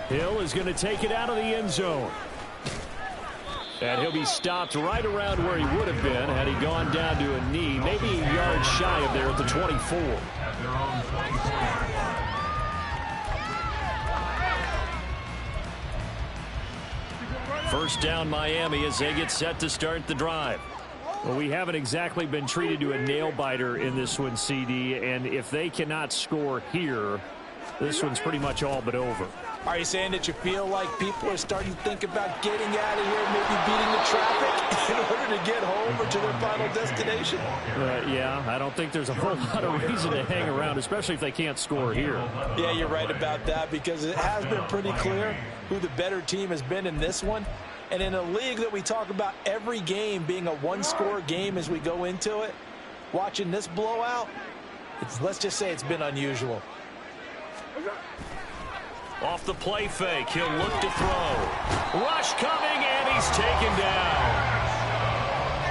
Hill is going to take it out of the end zone. And he'll be stopped right around where he would have been had he gone down to a knee, maybe a yard shy of there at the 24. First down, Miami, as they get set to start the drive. Well, we haven't exactly been treated to a nail-biter in this one, CD, and if they cannot score here, this one's pretty much all but over. Are you saying that you feel like people are starting to think about getting out of here, maybe beating the traffic in order to get home or to their final destination? Yeah, I don't think there's a whole lot of reason to hang around, especially if they can't score here. Yeah, you're right about that, because it has been pretty clear who the better team has been in this one. And in a league that we talk about every game being a one-score game as we go into it, watching this blowout, let's just say it's been unusual. Off the play fake, he'll look to throw. Rush coming, and he's taken down.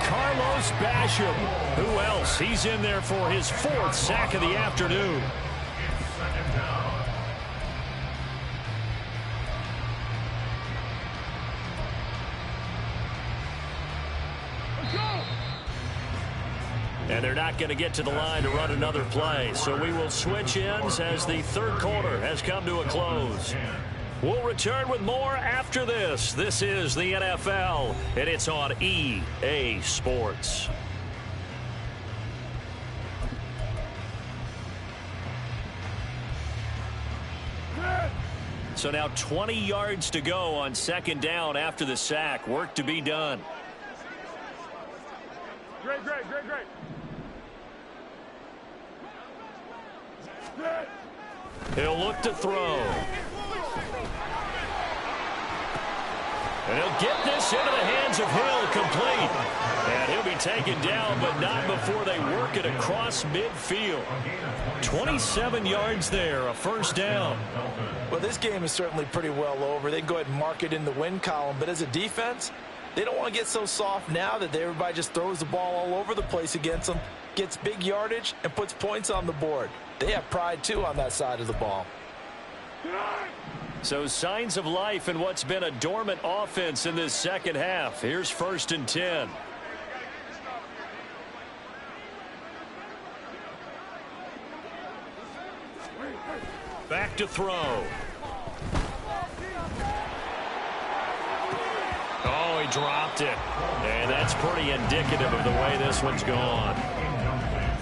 Carlos Basham. Who else? He's in there for his 4th sack of the afternoon. And they're not going to get to the line to run another play. So we will switch ends as the 3rd quarter has come to a close. We'll return with more after this. This is the NFL, and it's on EA Sports. So now 20 yards to go on 2nd down after the sack. Work to be done. Great. He'll look to throw. And he'll get this into the hands of Hill, complete. And he'll be taken down, but not before they work it across midfield. 27 yards there, a 1st down. Well, this game is certainly pretty well over. They can go ahead and mark it in the win column, but as a defense, they don't want to get so soft now that everybody just throws the ball all over the place against them, gets big yardage, and puts points on the board. They have pride, too, on that side of the ball. So signs of life in what's been a dormant offense in this second half. Here's 1st and 10. Back to throw. Oh, he dropped it. And that's pretty indicative of the way this one's gone.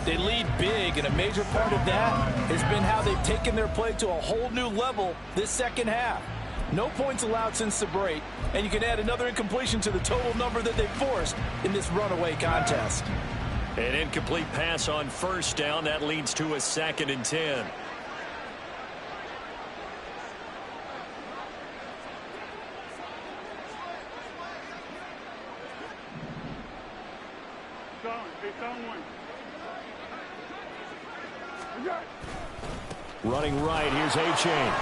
They lead big, and a major part of that has been how they've taken their play to a whole new level this second half. No points allowed since the break, and you can add another incompletion to the total number that they've forced in this runaway contest. An incomplete pass on 1st down. That leads to a 2nd and 10. Running right, here's A-Chain.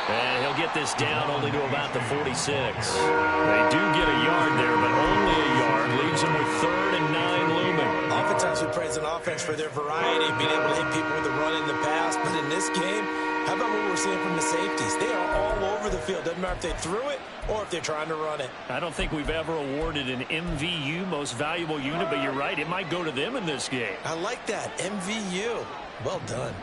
And he'll get this down only to about the 46. They do get a yard there, but only a yard. Leaves them with 3rd and 9 looming. Oftentimes we praise an offense for their variety, being able to hit people with the run in the pass. But in this game, how about what we're seeing from the safeties? They are all over the field. Doesn't matter if they threw it or if they're trying to run it. I don't think we've ever awarded an MVU, most valuable unit, but you're right. It might go to them in this game. I like that. MVU. Well done.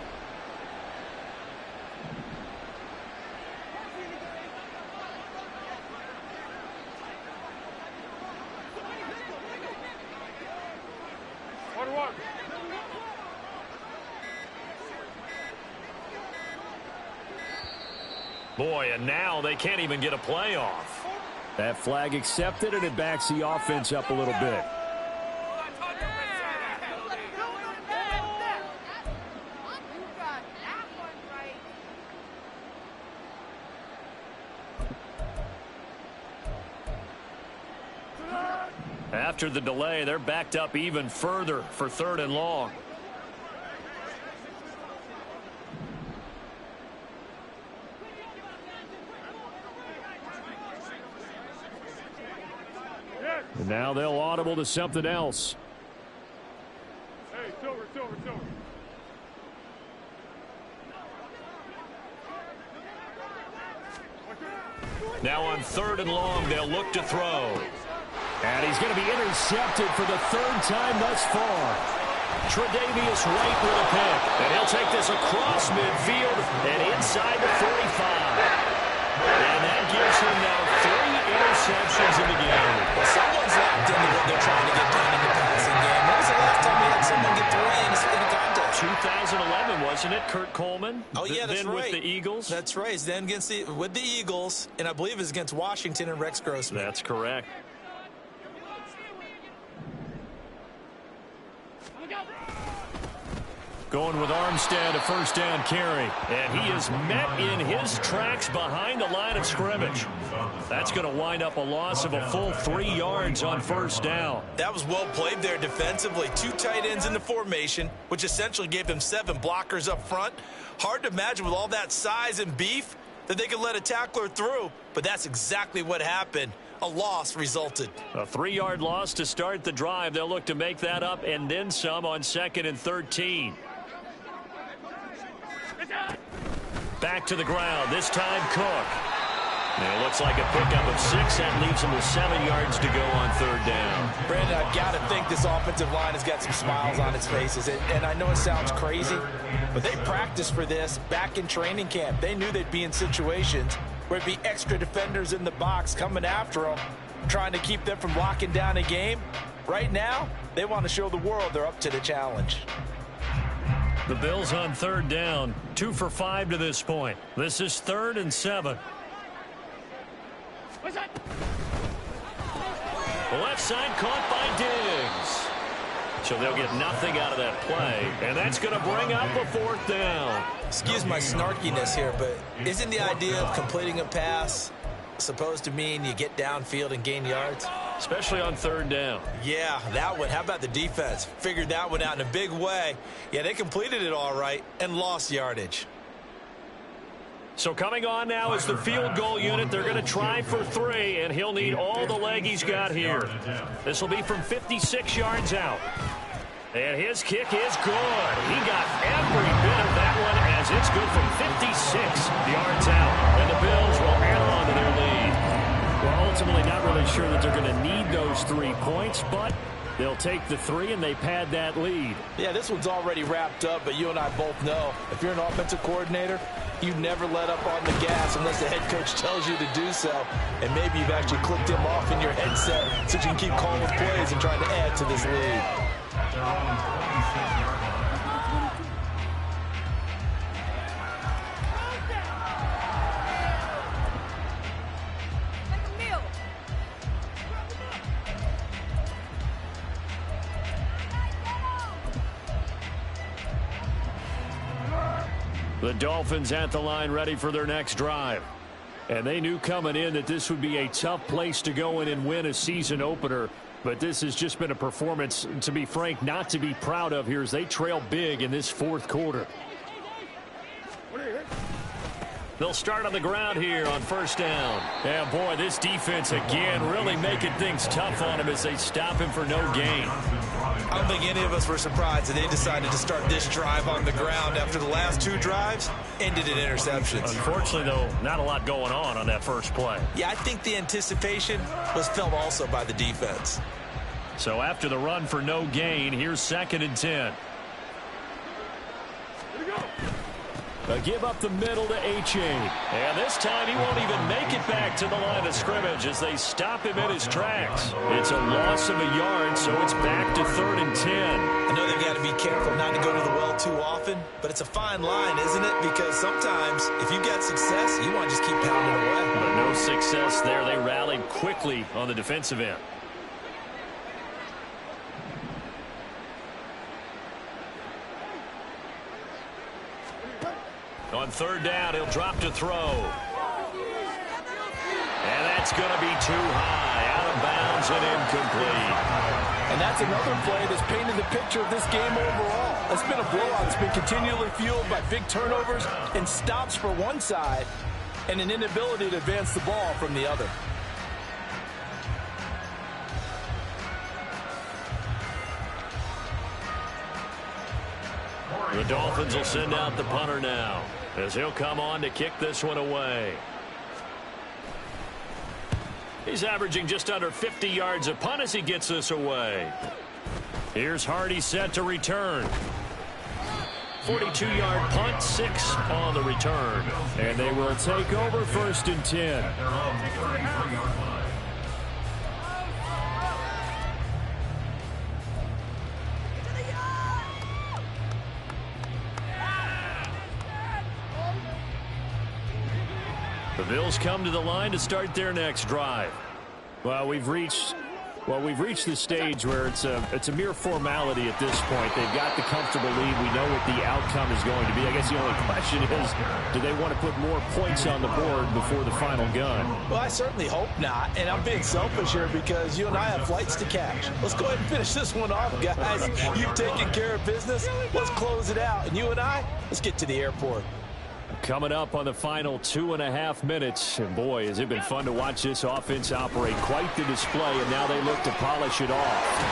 Boy, and now they can't even get a play off. That flag accepted, and it backs the offense up a little bit. After the delay, they're backed up even further for 3rd and long. And now they'll audible to something else. Hey, Silver. Now on 3rd and long, they'll look to throw. And he's going to be intercepted for the 3rd time thus far. Tre'Davious White with a pick. And he'll take this across midfield and inside the 45. And that gives him now 3 interceptions in the game. Well, someone's locked into what they're trying to get done in the passing game. When was the last time we had someone get 3 in a contest? 2011, wasn't it, Kurt Coleman? Oh, yeah, that's then right. with the Eagles? That's right. It's then with the Eagles, and I believe it's against Washington and Rex Grossman. That's correct. Going with Armstead, a 1st down carry. And he is met in his tracks behind the line of scrimmage. That's going to wind up a loss of a full 3 yards on 1st down. That was well played there defensively. 2 tight ends in the formation, which essentially gave them 7 blockers up front. Hard to imagine with all that size and beef that they could let a tackler through. But that's exactly what happened. A loss resulted. A 3-yard loss to start the drive. They'll look to make that up and then some on 2nd and 13. Back to the ground, this time Cook. And it looks like a pickup of 6. That leaves him with 7 yards to go on 3rd down. Brandon, I've got to think this offensive line has got some smiles on its faces. And I know it sounds crazy, but they practiced for this back in training camp. They knew they'd be in situations where it'd be extra defenders in the box coming after them, trying to keep them from locking down a game. Right now, they want to show the world they're up to the challenge. The Bills on 3rd down, 2 for 5 to this point. This is 3rd and 7. What's that? The left side caught by Diggs. So they'll get nothing out of that play, and that's going to bring up a 4th down. Excuse my snarkiness here, but isn't the idea of completing a pass supposed to mean you get downfield and gain yards? Especially on 3rd down. Yeah, that one. How about the defense? Figured that one out in a big way. Yeah, they completed it all right and lost yardage. So coming on now is the field goal unit. They're going to try for 3, and he'll need all the leg he's got here. This will be from 56 yards out. And his kick is good. He got every bit of that one as it's good from 56 yards out. And the Bills will add on to their lead. Well, ultimately not really sure that they're going to need those 3 points, but they'll take the 3 and they pad that lead. Yeah, this one's already wrapped up, but you and I both know if you're an offensive coordinator, you never let up on the gas unless the head coach tells you to do so. And maybe you've actually clicked him off in your headset so you can keep calling plays and trying to add to this lead. At their own 26-yard line. Make a meal. The Dolphins at the line ready for their next drive. And they knew coming in that this would be a tough place to go in and win a season opener. But this has just been a performance, to be frank, not to be proud of here as they trail big in this fourth quarter. They'll start on the ground here on first down. And boy, this defense again really making things tough on him as they stop him for no gain. I don't think any of us were surprised that they decided to start this drive on the ground after the last 2 drives ended in interceptions. Unfortunately, though, not a lot going on that first play. Yeah, I think the anticipation was felt also by the defense. So after the run for no gain, here's 2nd and 10. A give up the middle to H.A. And this time he won't even make it back to the line of scrimmage as they stop him in his tracks. It's a loss of a yard, so it's back to 3rd and 10. I know they've got to be careful not to go to the well too often, but it's a fine line, isn't it? Because sometimes if you get success, you want to just keep pounding away. But no success there. They rallied quickly on the defensive end. On 3rd down, he'll drop to throw. And that's going to be too high, out of bounds and incomplete. And that's another play that's painted the picture of this game overall. It's been a blowout. It's been continually fueled by big turnovers and stops for one side and an inability to advance the ball from the other. The Dolphins will send out the punter now as he'll come on to kick this one away. He's averaging just under 50 yards a punt as he gets this away. Here's Hardy set to return. 42-yard punt, 6 on the return. And they will take over 1st and 10. At their own 33-yard line. The Bills come to the line to start their next drive. Well, we've reached the stage where it's a mere formality at this point. They've got the comfortable lead. We know what the outcome is going to be. I guess the only question is, do they want to put more points on the board before the final gun? Well, I certainly hope not. And I'm being selfish here because you and I have flights to catch. Let's go ahead and finish this one off, guys. You've taken care of business. Let's close it out. And you and I, let's get to the airport. Coming up on the final 2.5 minutes. And boy, has it been fun to watch this offense operate. Quite the display, and now they look to polish it off.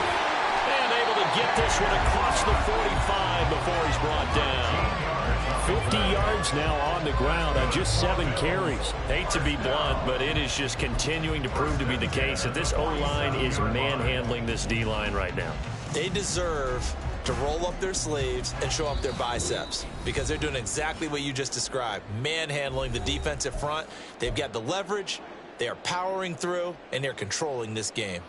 And able to get this one across the 45 before he's brought down. 50 yards now on the ground on just 7 carries. Hate to be blunt, but it is just continuing to prove to be the case that this O-line is manhandling this D-line right now. They deserve to roll up their sleeves and show up their biceps because they're doing exactly what you just described, manhandling the defensive front. They've got the leverage, they are powering through, and they're controlling this game.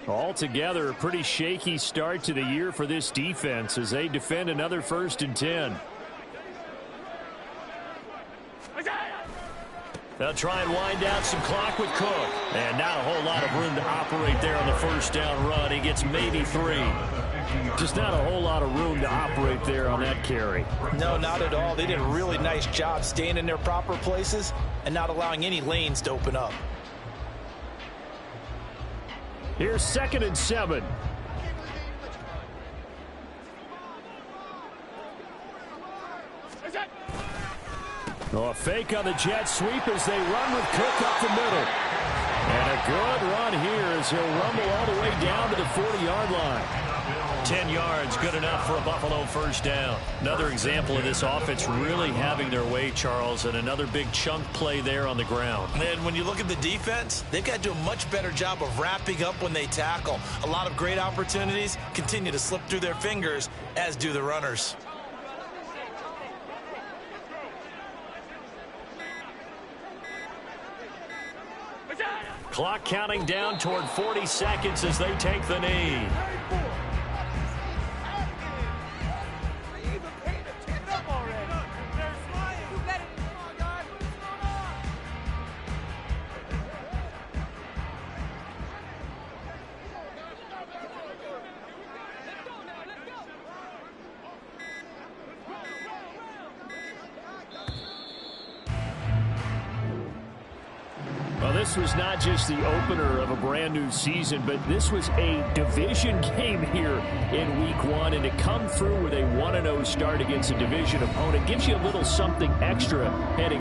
Altogether, a pretty shaky start to the year for this defense as they defend another 1st and 10. They'll try and wind down some clock with Cook. And not a whole lot of room to operate there on the 1st down run. He gets maybe 3. Just not a whole lot of room to operate there on that carry. No, not at all. They did a really nice job staying in their proper places and not allowing any lanes to open up. Here's 2nd and 7. Oh, a fake on the jet sweep as they run with Cook up the middle. And a good run here as he'll rumble all the way down to the 40-yard line. 10 yards, good enough for a Buffalo first down. Another example of this offense really having their way, Charles, and another big chunk play there on the ground. And when you look at the defense, they've got to do a much better job of wrapping up when they tackle. A lot of great opportunities continue to slip through their fingers, as do the runners. Clock counting down toward 40 seconds as they take the knee. This was not just the opener of a brand new season, but this was a division game here in week 1, and to come through with a 1-0 start against a division opponent gives you a little something extra heading